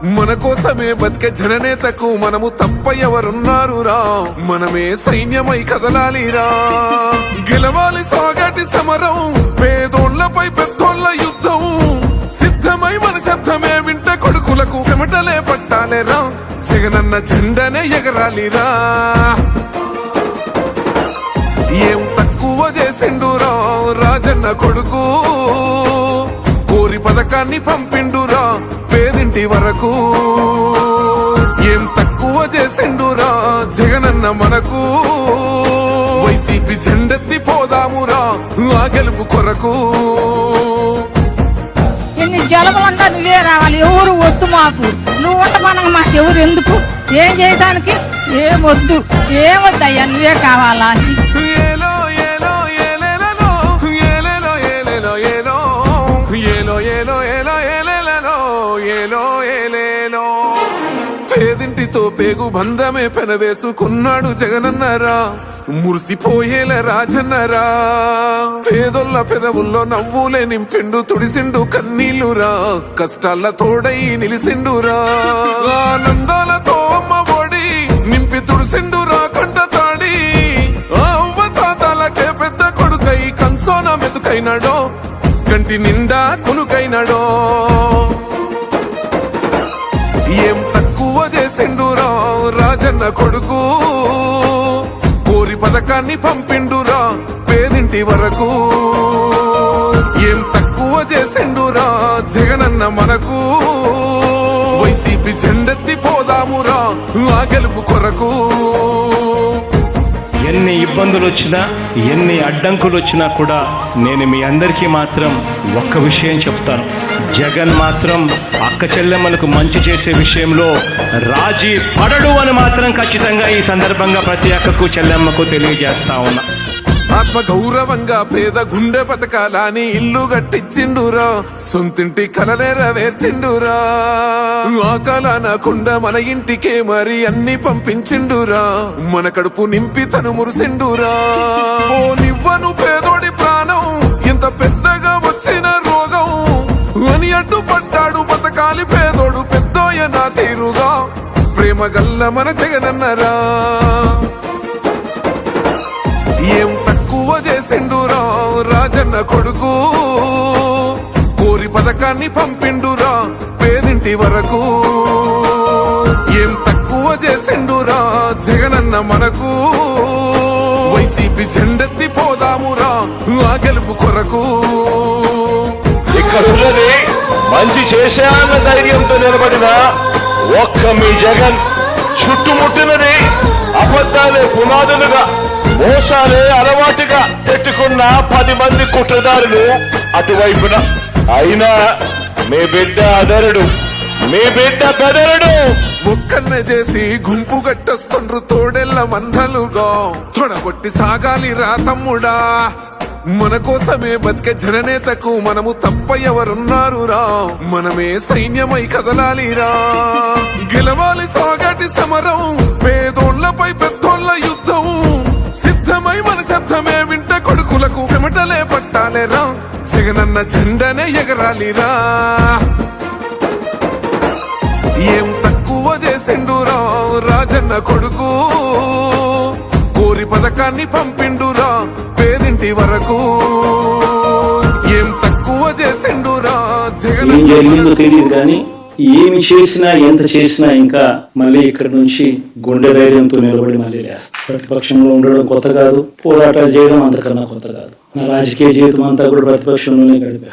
మన కోసమే బతికే జననేతకు మనము తప్ప ఎవరున్నారురా? మనమే సైన్యమై కదలాలిరా, గెలవాలి సాగటి సమరం, పేదోళ్లపై పెద్దోళ్ల యుద్ధం. సిద్ధమై మన శబ్దమే వింటే కొడుకులకు చెమటలే పట్టాలేరా, జగనన్న జెండనే ఎగరాలిరా. ఏం తక్కువ చేసిండురా రాజన్న కొడుకు, కోరి పథకాన్ని పంపిండురా పేదింటి వరకు. ఏం తక్కువ చేసిండురా జగనన్న మనకు, వైసీపీ జెండెత్తి పోదామురా ఆ గెలుపు కొరకు. ఎన్ని జలములంతా నువ్వే రావాలి, ఎవరు వద్దు మాకు. నువ్వు ఉండమనగా మాకు ఎవరు ఎందుకు? ఏం చేయడానికి ఏమొద్దు, ఏమొద్దయ్యా, నువ్వే కావాలా. ఏలో ఏలో ఏలేలో ఏలేలో ఏలేలో ఏలో ఏలో ఏలో ఏలో ఏలేలో ఏలో ఏలేలో. పేదింటితో పేగు బంధమే పెనవేసుకున్నాడు జగనన్నరా, మురిసిపోయేల రాజన్నరా. పేదొల్ల పెదవుల్లో నవ్వులే నింపిండు, తుడిసిండు కన్నీళ్లురా, కష్టాల తోడై నిలిసిండురా. ఆనందాలతో అమ్మ ఒడి నింపి తుడిసిండురా కంట తాడి. అవ్వ తాతాలకే పెద్ద కొడుకై కంసోన మెతుకైనాడో, కంటి నిండా కునుకైనాడో. ఏం తక్కువ చేసిండురా రాజన్న కొడుకు, కోరి పథకాన్ని పంపిండురా పేదింటి వరకు. ఏం తక్కువ చేసిండురా జగనన్న మనకు, వైసీపీ జెండెత్తి పోదామురా ఆ గెలుపు కొరకు. ఎన్ని ఇబ్బందులు వచ్చినా, ఎన్ని అడ్డంకులు వచ్చినా కూడా నేను మీ అందరికీ మాత్రం ఒక్క విషయం చెప్తాను. జగన్ మాత్రం అక్క చెల్లెమ్మలకు మంచి చేసే విషయంలో రాజీ పడడు అని మాత్రం ఖచ్చితంగా ఈ సందర్భంగా ప్రతి అక్కకు చెల్లెమ్మకు తెలియజేస్తా ఉన్నా. ఆత్మ గౌరవంగా పేద గుండె బతకాలని ఇల్లు గట్టించిండురా, సొంతింటి కలలేరవేర్చిండురా. ఆకలనకుండా మన ఇంటికే మరి అన్ని పంపించిండురా, మన కడుపు నింపి తను మురిసిండురా. ఓ నివ్వను పేదోడి ప్రాణం, ఎంత పెద్దగా వచ్చిన రోగం అని అడ్డుపడ్డాడు బతకాలి పేదోడు పెద్దోయ నా తీరుగా. ప్రేమ గల్ల మన జగనన్నరా, ఏం తక్కువ చేసిండురా రాజన్న కొడుకు, కోరి పథకాన్ని పంపిండురా పేదింటి వరకు. ఏం తక్కువ చేసిండురా జగనన్న మనకు, వైసీపీ జెండెత్తి పోదామురా ఆ గెలుపు కొరకు. ఇక్కడ ఉన్నది మంచి చేశాన్న ధైర్యంతో నిలబడిన ఒక్క మీ జగన్, చుట్టుముట్టినది అబద్ధాలే పునాదులుగా, మోసాలే అలవాటుగా పెట్టుకున్న 10 మంది కుట్రదారులు అటువైపున. అయినా మీ బిడ్డ అదరుడు, మీ బిడ్డ బెదరుడు. ఒక్కన్నే చేసి గుంపు గట్టొస్తుండ్రు తోడెల్ల మందలుగా, తొడగొట్టి సాగాలి రా తమ్ముడా. మన కోసమే బతికే జననేతకు మనము తప్ప ఎవరున్నారురా? మనమే సైన్యమై కదలాలిరా, గెలవాలి సాగటి సమరం, పేదోళ్లపై పెద్దోళ్ల యుద్ధం. సిద్ధమై మన శబ్దమే వింటే కొడుకులకు చెమటలే పట్టాలేరా, జగనన్న జెండనే ఎగరాలిరా. ఏం తక్కువ చేసిండురా రాజన్న కొడుకు, కోరి పథకాన్ని పంపిండురా పేదింటి వరకు. ఏం తక్కువ చేసిండురా ఏం జరిగిందో తెలియదు కానీ ఏమి చేసినా ఎంత చేసినా ఇంకా మళ్ళీ ఇక్కడ నుంచి గుండె ధైర్యంతో నిలబడి మళ్ళీ లేస్తాం. ప్రతిపక్షంలో ఉండడం కొత్త కాదు, పోరాటాలు చేయడం అంతకన్నా కొత్త కాదు. నా రాజకీయ జీవితం అంతా కూడా ప్రతిపక్షంలోనే గడిపా.